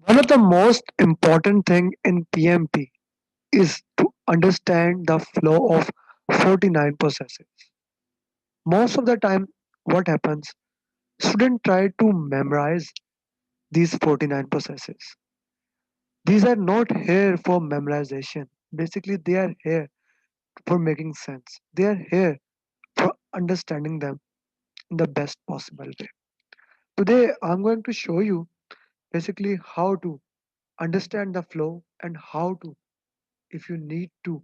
One of the most important thing in PMP is to understand the flow of 49 processes. Most of the time, what happens? Students try to memorize these 49 processes. These are not here for memorization. Basically, they are here for making sense. They are here for understanding them in the best possible way. Today, I'm going to show you basically how to understand the flow and how to, if you need to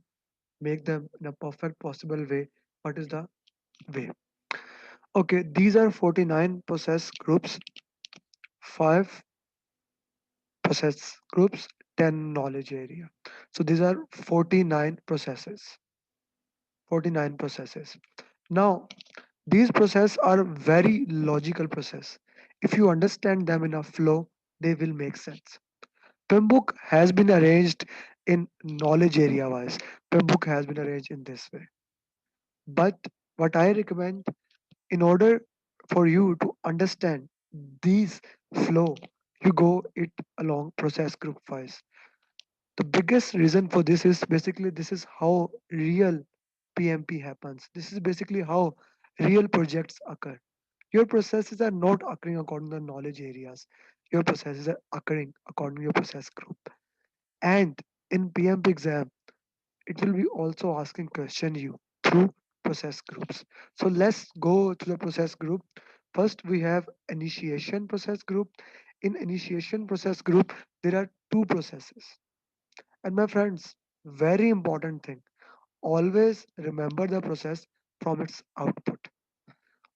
make them in a perfect possible way, what is the way? Okay, these are 49 process groups, 5 process groups, 10 knowledge area. So these are 49 processes. 49 processes. Now, these processes are very logical process. If you understand them in a flow, they will make sense. PMBOK has been arranged in knowledge area wise. PMBOK has been arranged in this way. But what I recommend, in order for you to understand these flow, you go it along process group wise. The biggest reason for this is basically this is how real PMP happens. This is basically how real projects occur. Your processes are not occurring according to the knowledge areas. Your processes are occurring according to your process group. And in PMP exam, it will be also asking question you through process groups. So let's go to the process group. First, we have initiation process group. In initiation process group, there are two processes. And my friends, very important thing, always remember the process from its output.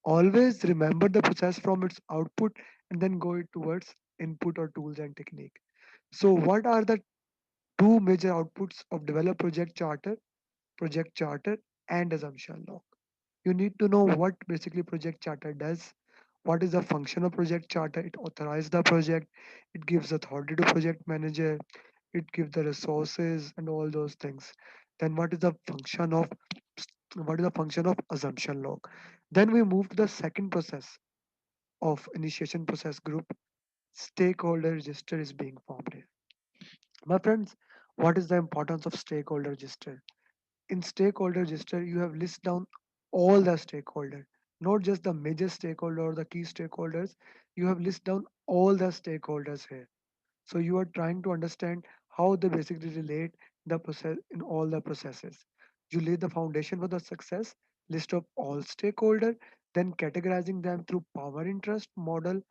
Always remember the process from its output and then go towards input or tools and technique. So what are the two major outputs of develop project charter and assumption log? You need to know what basically project charter does. What is the function of project charter? It authorizes the project, it gives authority to project manager, it gives the resources and all those things. Then what is the function of assumption log? Then we move to the second process of initiation process group. Stakeholder register is being formed here. My friends, what is the importance of stakeholder register? In stakeholder register, you have list down all the stakeholder, not just the major stakeholder or the key stakeholders. You have list down all the stakeholders here. So you are trying to understand how they basically relate the process in all the processes. You lay the foundation for the success, list of all stakeholder, then categorizing them through power interest model,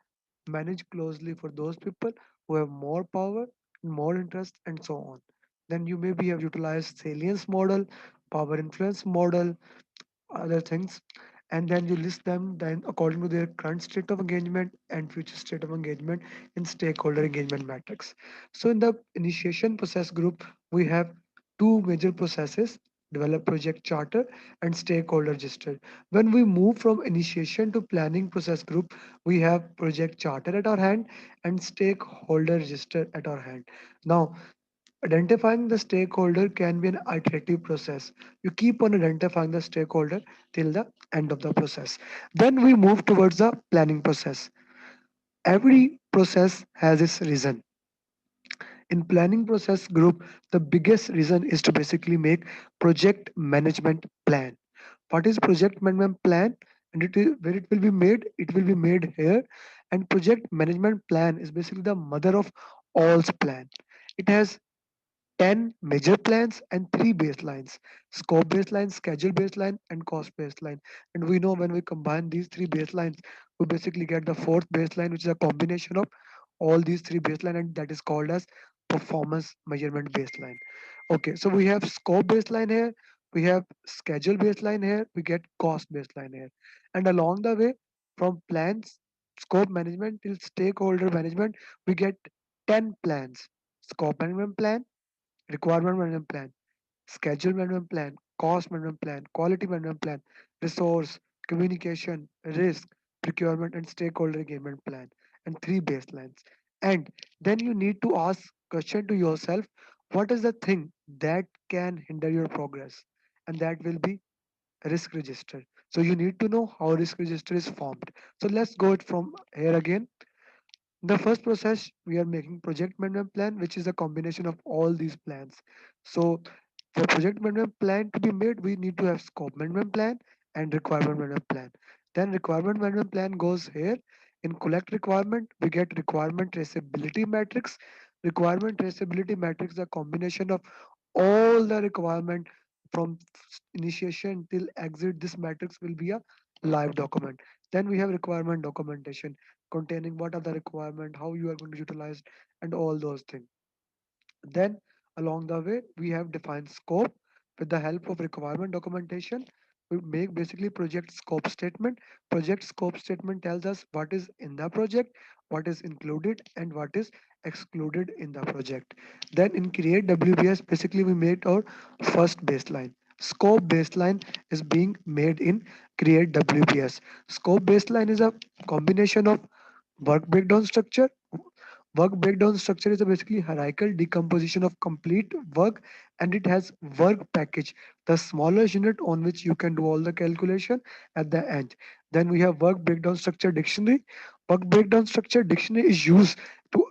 manage closely for those people who have more power, more interest, and so on. Then you maybe have utilized salience model, power influence model, other things, and then you list them then according to their current state of engagement and future state of engagement in stakeholder engagement matrix. So in the initiation process group, we have two major processes: develop project charter and stakeholder register. When we move from initiation to planning process group, we have project charter at our hand and stakeholder register at our hand. Now, identifying the stakeholder can be an iterative process. You keep on identifying the stakeholder till the end of the process. Then we move towards the planning process. Every process has its reason. In planning process group, the biggest reason is to basically make project management plan. What is project management plan? And where it will be made? It will be made here. And project management plan is basically the mother of all plan. It has 10 major plans and 3 baselines: scope baseline, schedule baseline, and cost baseline. And we know when we combine these 3 baselines, we basically get the fourth baseline, which is a combination of all these 3 baseline, and that is called as performance measurement baseline. Okay, so we have scope baseline here, we have schedule baseline here, we get cost baseline here. And along the way, from plans, scope management till stakeholder management, we get 10 plans: scope management plan, requirement management plan, schedule management plan, cost management plan, quality management plan, resource, communication, risk, procurement, and stakeholder engagement plan, and 3 baselines. And then you need to ask question to yourself, what is the thing that can hinder your progress? And that will be risk register. So you need to know how risk register is formed. So let's go it from here again. The first process, we are making project management plan, which is a combination of all these plans. So for project management plan to be made, we need to have scope management plan and requirement management plan. Then requirement management plan goes here. In collect requirement, we get requirement traceability matrix. Requirement traceability matrix is a combination of all the requirement from initiation till exit. This matrix will be a live document. Then we have requirement documentation containing what are the requirement, how you are going to utilize, and all those things. Then along the way, we have defined scope with the help of requirement documentation. We make basically project scope statement. Project scope statement tells us what is in the project, what is included, and what is excluded in the project. Then in create WBS, basically we made our first baseline. Scope baseline is being made in create WBS. Scope baseline is a combination of work breakdown structure. Work breakdown structure is a basically hierarchical decomposition of complete work, and it has work package, the smallest unit on which you can do all the calculation at the end. Then we have work breakdown structure dictionary. Work breakdown structure dictionary is used to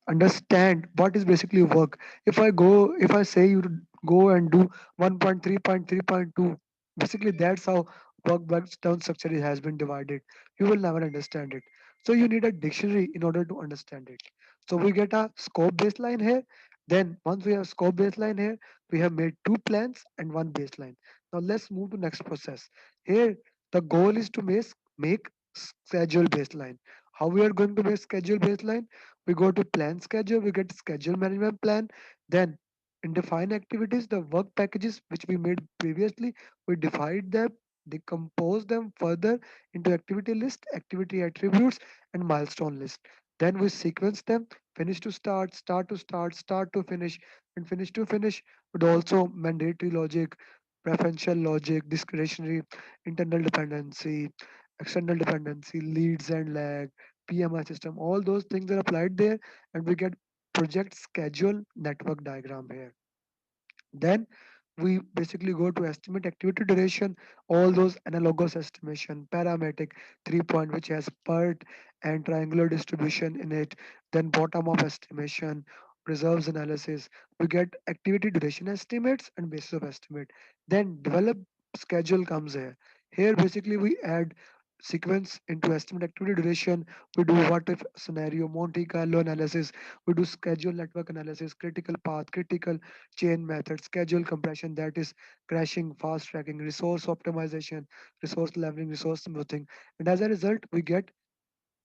understand what is basically work. If I say you to go and do 1.3.3.2, basically that's how work breakdown structure has been divided. You will never understand it. So you need a dictionary in order to understand it. So we get a scope baseline here. Then once we have scope baseline here, we have made two plans and one baseline. Now let's move to next process. Here the goal is to make schedule baseline. How we are going to make schedule baseline? We go to plan schedule, we get schedule management plan. Then in define activities, the work packages which we made previously, we divide them, decompose them further into activity list, activity attributes, and milestone list. Then we sequence them, finish to start, start to start, start to finish, and finish to finish, with also mandatory logic, preferential logic, discretionary, internal dependency, external dependency, leads and lag, PMI system, all those things are applied there, and we get project schedule network diagram here. Then we basically go to estimate activity duration, all those analogous estimation, parametric 3 point, which has PERT and triangular distribution in it, then bottom up estimation, reserves analysis. We get activity duration estimates and basis of estimate. Then develop schedule comes here. Here basically we add sequence into estimate activity duration. We do what if scenario, Monte Carlo analysis. We do schedule network analysis, critical path, critical chain method, schedule compression, that is crashing, fast tracking, resource optimization, resource leveling, resource smoothing. And as a result, we get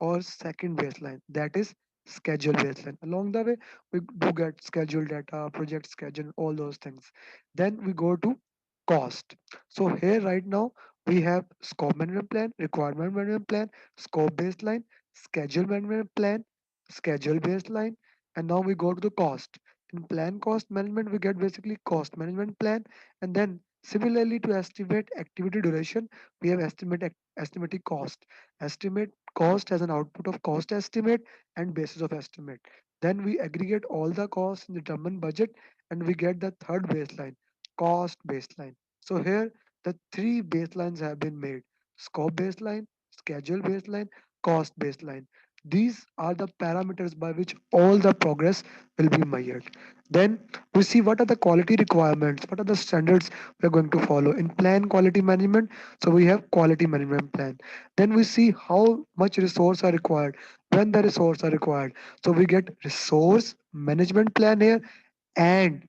our second baseline, that is schedule baseline. Along the way, we do get schedule data, project schedule, all those things. Then we go to cost. So here right now we have scope management plan, requirement management plan, scope baseline, schedule management plan, schedule baseline, and now we go to the cost. In plan cost management, we get basically cost management plan, and then similarly to estimate activity duration, we have estimated cost. Estimate cost as an output of cost estimate and basis of estimate. Then we aggregate all the costs and determine budget, and we get the third baseline, cost baseline. So here the three baselines have been made: scope baseline, schedule baseline, cost baseline. These are the parameters by which all the progress will be measured. Then we see what are the quality requirements, what are the standards we are going to follow in plan quality management. So we have quality management plan. Then we see how much resource are required, when the resource are required. So we get resource management plan here and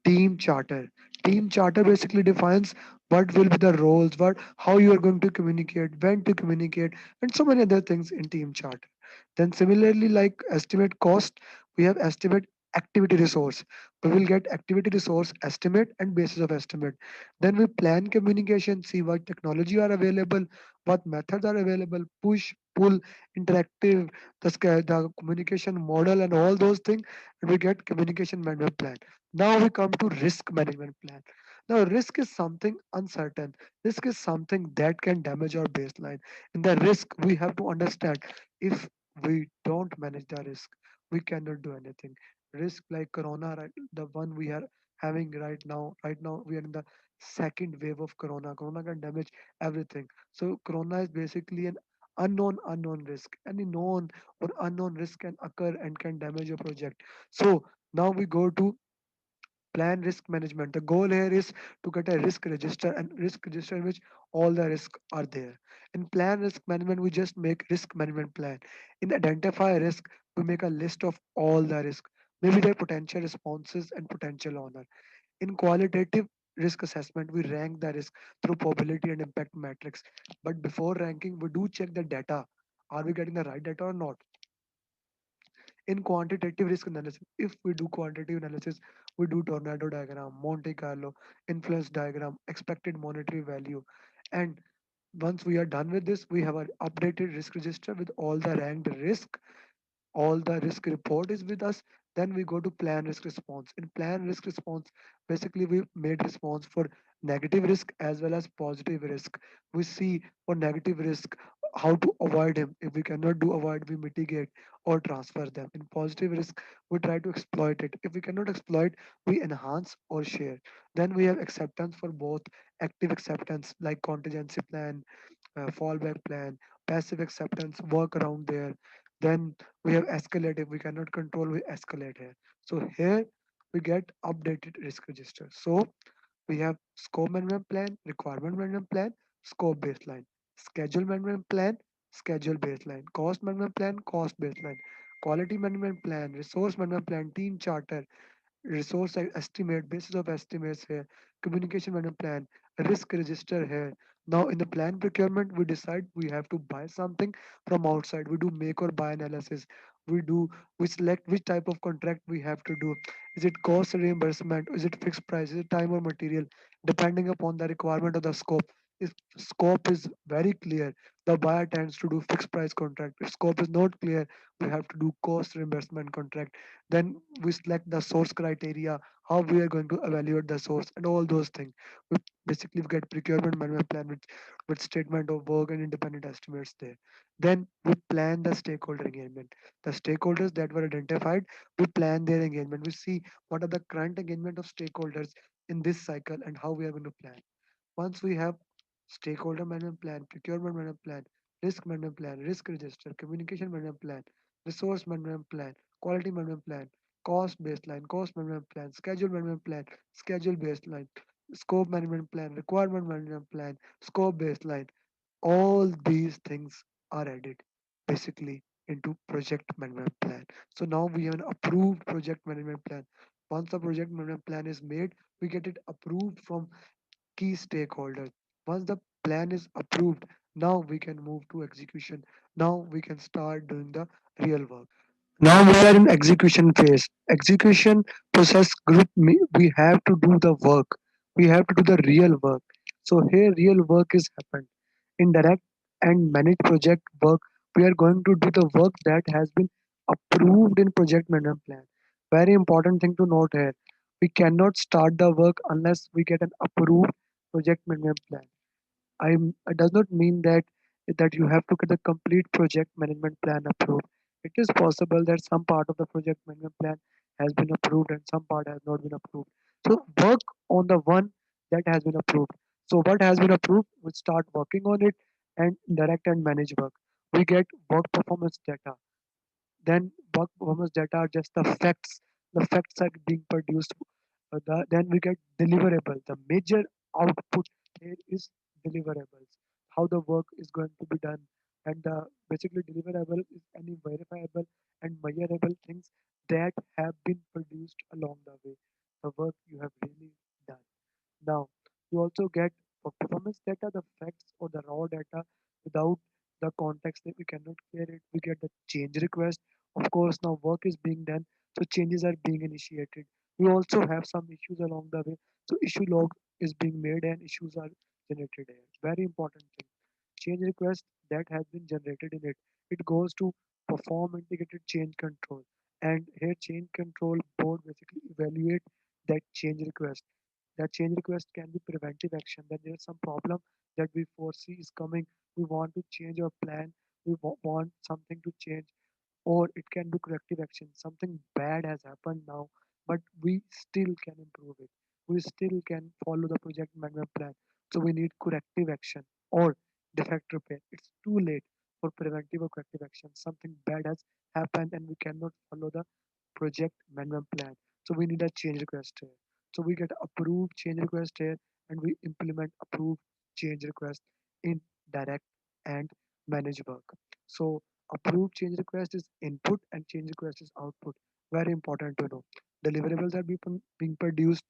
team charter. Team charter basically defines what will be the roles, what how you are going to communicate, when to communicate, and so many other things in team charter. Then similarly, like estimate cost, we have estimate activity resource. We will get activity resource estimate and basis of estimate. Then we plan communication, see what technology are available, what methods are available, push, pull, interactive, the communication model and all those things, and we get communication management plan. Now we come to risk management plan. Now risk is something uncertain. Risk is something that can damage our baseline. In the risk, we have to understand if we don't manage the risk, we cannot do anything. Risk like corona, right, the one we are having right now. Right now we are in the second wave of corona. Corona can damage everything. So corona is basically an Unknown risk. Any known or unknown risk can occur and can damage your project. So now we go to plan risk management. The goal here is to get a risk register, and risk register in which all the risks are there. In plan risk management, we just make risk management plan. In identify risk, we make a list of all the risk, maybe their potential responses and potential honor. In qualitative risk assessment, we rank the risk through probability and impact metrics. But before ranking, we do check the data. Are we getting the right data or not? In quantitative risk analysis, if we do quantitative analysis, we do tornado diagram, Monte Carlo, influence diagram, expected monetary value. And once we are done with this, we have an updated risk register with all the ranked risk. All the risk report is with us. Then we go to plan risk response. In plan risk response, basically we made response for negative risk as well as positive risk. We see for negative risk how to avoid him. If we cannot do avoid, we mitigate or transfer them. In positive risk, we try to exploit it. If we cannot exploit, we enhance or share. Then we have acceptance for both active acceptance like contingency plan, fallback plan, passive acceptance, work around there. Then we have escalate. If we cannot control, we escalate here. So here we get updated risk register. So we have scope management plan, requirement management plan, scope baseline, schedule management plan, schedule baseline, cost management plan, cost baseline, quality management plan, resource management plan, team charter, resource estimate, basis of estimates here, communication management plan, risk register here. Now in the plan procurement, we decide we have to buy something from outside. We do make or buy analysis. We select which type of contract we have to do. Is it cost reimbursement? Is it fixed price? Is it time or material? Depending upon the requirement of the scope. If scope is very clear, the buyer tends to do fixed price contract. If scope is not clear, we have to do cost reimbursement contract. Then we select the source criteria, how we are going to evaluate the source, and all those things. We basically get procurement management plan with statement of work and independent estimates there. Then we plan the stakeholder engagement. The stakeholders that were identified, we plan their engagement. We see what are the current engagement of stakeholders in this cycle and how we are going to plan. Once we have stakeholder management plan, procurement management plan, risk management plan, risk register, communication management plan, resource management plan, quality management plan, cost management plan, schedule management plan, schedule baseline, scope management plan, requirement management plan, scope baseline. All these things are added basically into project management plan. So now we have an approved project management plan. Once the project management plan is made, we get it approved from key stakeholders. Once the plan is approved, now we can move to execution. Now we can start doing the real work. Now we are in execution phase. Execution process group, we have to do the work. We have to do the real work. So here real work is happened. In direct and managed project work, we are going to do the work that has been approved in project management plan. Very important thing to note here. We cannot start the work unless we get an approved project management plan. It does not mean that you have to get the complete project management plan approved. It is possible that some part of the project management plan has been approved and some part has not been approved. So work on the one that has been approved. So what has been approved, we start working on it and direct and manage work. We get work performance data. Then work performance data are just the facts. The facts are being produced. Then we get deliverable. The major output here is deliverables. How the work is going to be done, and basically deliverable is any verifiable and measurable things that have been produced along the way. The work you have really done. Now, you also get for performance data, the facts or the raw data without the context that we cannot clear it. We get the change request. Of course, now work is being done, so changes are being initiated. We also have some issues along the way. So issue log is being made and issues are generated here. Very important thing. Change request that has been generated in it. It goes to perform integrated change control. And here change control board basically evaluate that change request. That change request can be preventive action. That there is some problem that we foresee is coming. We want to change our plan. We want something to change, or it can do corrective action. Something bad has happened now, but we still can improve it. We still can follow the project management plan. So we need corrective action or defect repair. It's too late. for preventive or corrective action. Something bad has happened and we cannot follow the project management plan. So we need a change request here. So we get approved change request here and we implement approved change request in direct and manage work. So approved change request is input and change request is output. Very important to know. Deliverables are being produced,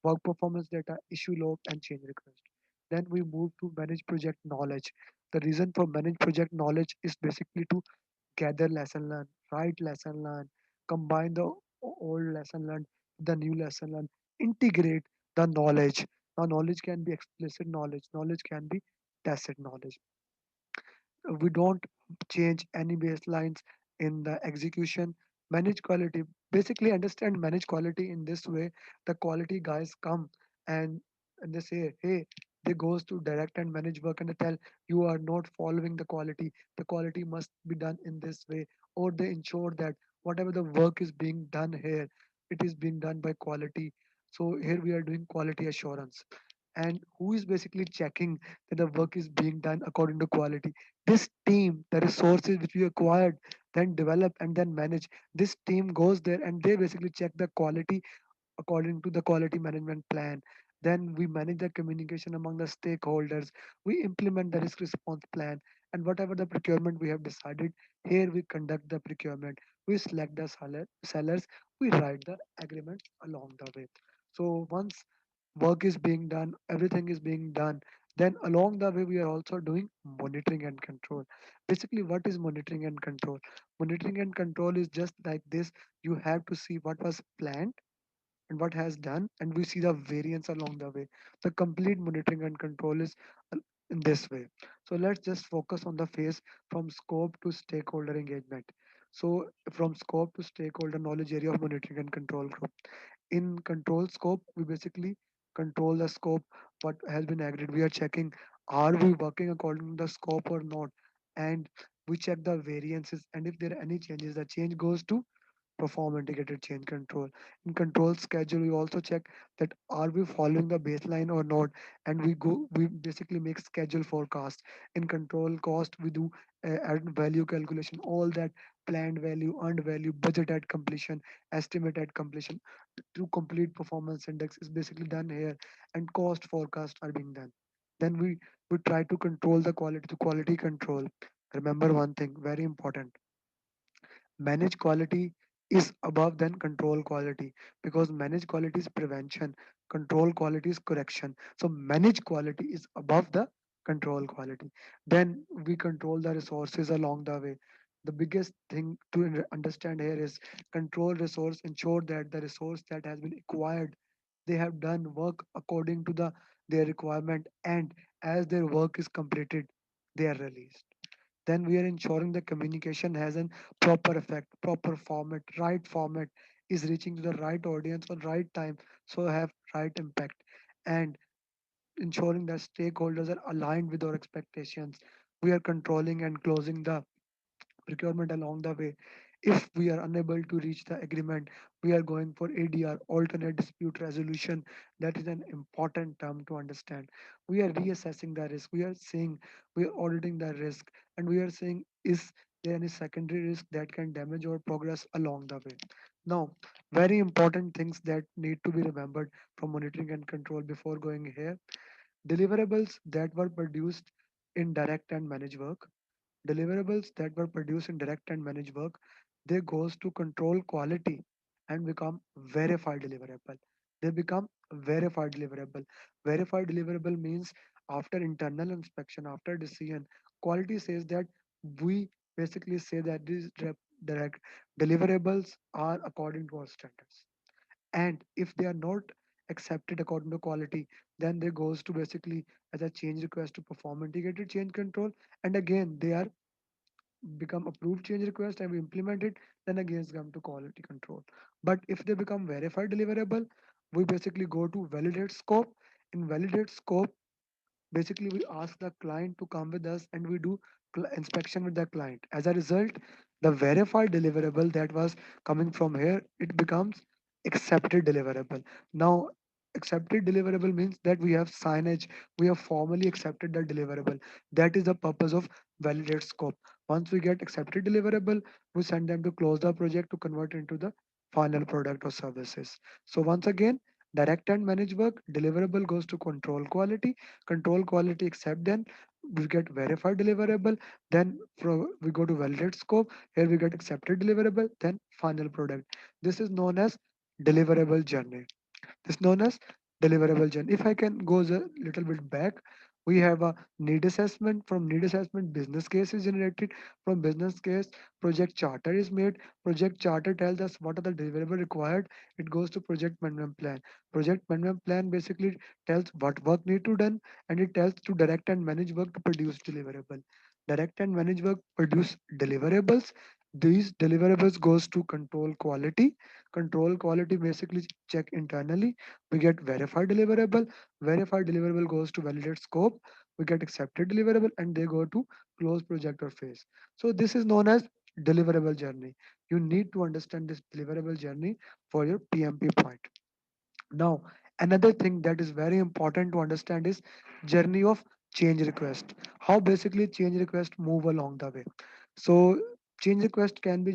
work performance data, issue log, and change request. Then we move to manage project knowledge. The reason for manage project knowledge is basically to gather lesson learned, write lesson learned, combine the old lesson learned with the new lesson learned, integrate the knowledge. Now, knowledge can be explicit knowledge, knowledge can be tacit knowledge. We don't change any baselines in the execution. Manage quality, basically understand manage quality in this way. The quality guys come and and they say, hey, they goes to direct and manage work and they tell you are not following the quality must be done in this way, or they ensure that whatever the work is being done here, it is being done by quality. So here we are doing quality assurance, and who is basically checking that the work is being done according to quality? This team, the resources which we acquired, then develop and then manage, this team goes there and they basically check the quality according to the quality management plan. Then we manage the communication among the stakeholders. We implement the risk response plan. And whatever the procurement we have decided, here we conduct the procurement. We select the sellers. We write the agreement along the way. So once work is being done, everything is being done, then along the way we are also doing monitoring and control. Basically, what is monitoring and control? Monitoring and control is just like this. You have to see what was planned and what has done, and we see the variance along the way. The complete monitoring and control is in this way. So let's just focus on the phase from scope to stakeholder engagement. So from scope to stakeholder knowledge area of monitoring and control group. In control scope, we basically control the scope, what has been agreed. We are checking, are we working according to the scope or not? And we check the variances, and if there are any changes, the change goes to perform integrated change control. In control schedule, we also check that are we following the baseline or not, and we basically make schedule forecast. In control cost, we do add value calculation, all that planned value, earned value, budget at completion, estimate at completion to complete performance index is basically done here, and cost forecast are being done. Then we try to control the quality to quality control. Remember one thing very important: manage quality is above than control quality, because manage quality is prevention, control quality is correction. So manage quality is above the control quality. Then we control the resources along the way. The biggest thing to understand here is control resource, ensure that the resource that has been acquired, they have done work according to their requirement, and as their work is completed, they are released. Then we are ensuring the communication has an proper effect, proper format, right format, is reaching to the right audience on right time, so have right impact, and ensuring that stakeholders are aligned with our expectations. We are controlling and closing the procurement along the way. If we are unable to reach the agreement, we are going for ADR, alternate dispute resolution. That is an important term to understand. We are reassessing the risk. We are saying we are auditing the risk, and we are saying is there any secondary risk that can damage our progress along the way. Now, very important things that need to be remembered from monitoring and control before going here: deliverables that were produced in direct and managed work. Deliverables that were produced in direct and managed work, they goes to control quality and become verified deliverable. They become verified deliverable. Verified deliverable means after internal inspection, after decision, quality says that we basically say that these direct deliverables are according to our standards. And if they are not accepted according to quality, then they goes to basically as a change request to perform integrated change control, and again they are become approved change request and we implement it, then again it's come to quality control. But if they become verified deliverable, we basically go to validate scope. In validate scope, basically we ask the client to come with us and we do inspection with the client. As a result, the verified deliverable that was coming from here, it becomes accepted deliverable. Now, accepted deliverable means that we have signage, we have formally accepted the deliverable. That is the purpose of validate scope. Once we get accepted deliverable, we send them to close the project to convert into the final product or services. So once again, direct and manage work, deliverable goes to control quality accept, then we get verified deliverable, then we go to validate scope, here we get accepted deliverable, then final product. This is known as deliverable journey. This known as deliverable journey. If I can go a little bit back, we have a need assessment. From need assessment, business case is generated. From business case, project charter is made. Project charter tells us what are the deliverable required. It goes to project management plan. Project management plan basically tells what work need to done, and it tells to direct and manage work to produce deliverable. Direct and manage work produce deliverables. These deliverables goes to control quality. Control quality basically check internally. We get verified deliverable. Verified deliverable goes to validate scope. We get accepted deliverable, and they go to close project or phase. So this is known as deliverable journey. You need to understand this deliverable journey for your PMP point. Now, another thing that is very important to understand is journey of change request. How basically change request move along the way. So change request can be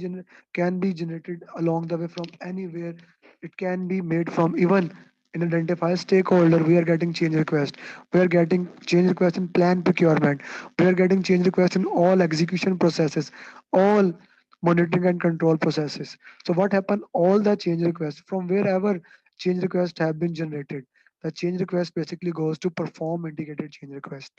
generated along the way from anywhere. It can be made from even in identify stakeholder. We are getting change request. We are getting change request in plan procurement. We are getting change request in all execution processes, all monitoring and control processes. So what happened? All the change requests from wherever change requests have been generated. The change request basically goes to perform integrated change request.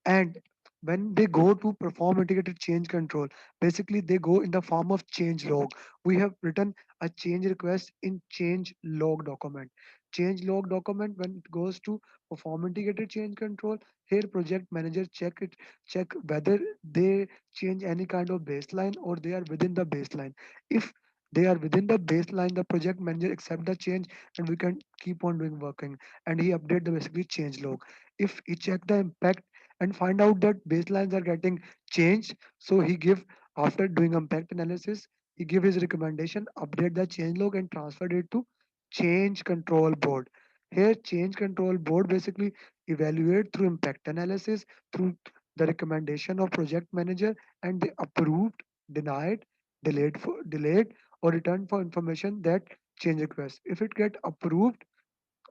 And when they go to perform integrated change control, basically they go in the form of change log. We have written a change request in change log document. Change log document, when it goes to perform integrated change control, here project manager check whether they change any kind of baseline or they are within the baseline. If they are within the baseline, the project manager accept the change, and we can keep on doing working, and he update the basically change log. If he check the impact and find out that baselines are getting changed, so he give, after doing impact analysis, he give his recommendation, update the change log and transfer it to change control board. Here change control board basically evaluate through impact analysis, through the recommendation of project manager, and they approved, denied, delayed or returned for information that change request. If it get approved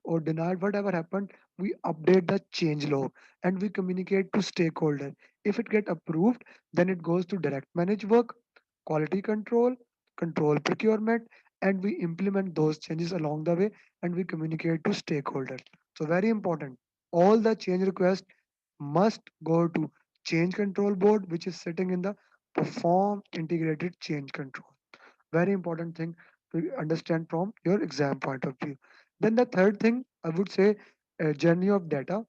or denied, whatever happened, we update the change log and we communicate to stakeholder. If it get approved, then it goes to direct manage work, quality control, control procurement, and we implement those changes along the way, and we communicate to stakeholder. So very important, all the change requests must go to change control board, which is sitting in the perform integrated change control. Very important thing to understand from your exam point of view. Then the third thing I would say, journey of data.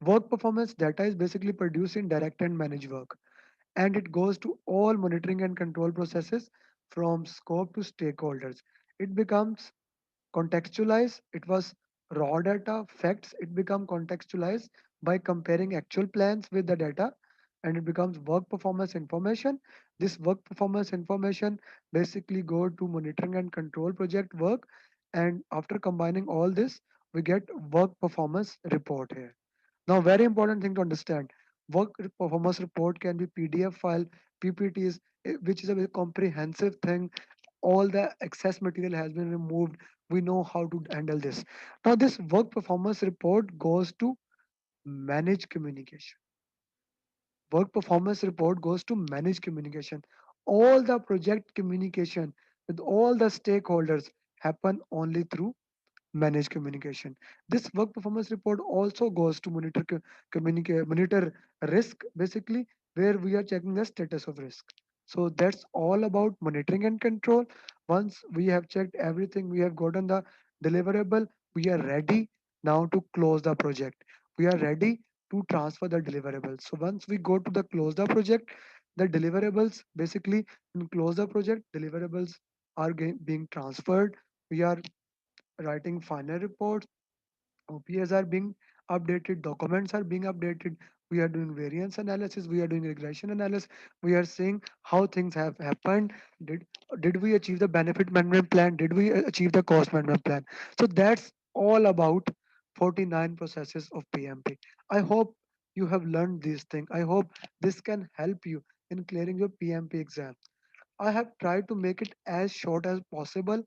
Work performance data is basically produced in direct and managed work, and it goes to all monitoring and control processes from scope to stakeholders. It becomes contextualized. It was raw data facts, it become contextualized by comparing actual plans with the data, and it becomes work performance information. This work performance information basically go to monitoring and control project work, and after combining all this, we get work performance report here. Now, very important thing to understand, performance report can be PDF file, PPTs, which is a very comprehensive thing. All the excess material has been removed. We know how to handle this. Now, this work performance report goes to manage communication. Work performance report goes to manage communication. All the project communication with all the stakeholders happen only through manage communication. This work performance report also goes to monitor risk, basically, where we are checking the status of risk. So that's all about monitoring and control. Once we have checked everything, we have gotten the deliverable, we are ready now to close the project. We are ready to transfer the deliverables. So once we go to the close the project, the deliverables basically in close the project, deliverables are being transferred. We are writing final reports, OPS are being updated, documents are being updated. We are doing variance analysis, we are doing regression analysis. We are seeing how things have happened. Did did we achieve the benefit management plan? Did we achieve the cost management plan? So that's all about 49 processes of PMP. I hope you have learned these things. I hope this can help you in clearing your PMP exam. I have tried to make it as short as possible,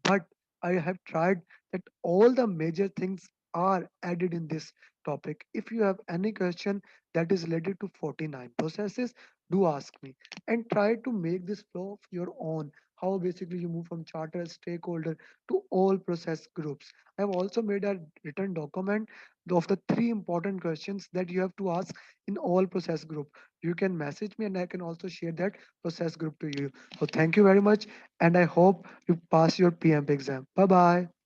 but I have tried that all the major things are added in this topic. If you have any question that is related to 49 processes, do ask me and try to make this flow of your own. How basically you move from charter stakeholder to all process groups. I have also made a written document of the three important questions that you have to ask in all process group. You can message me and I can also share that process group to you. So thank you very much, and I hope you pass your PMP exam. Bye bye.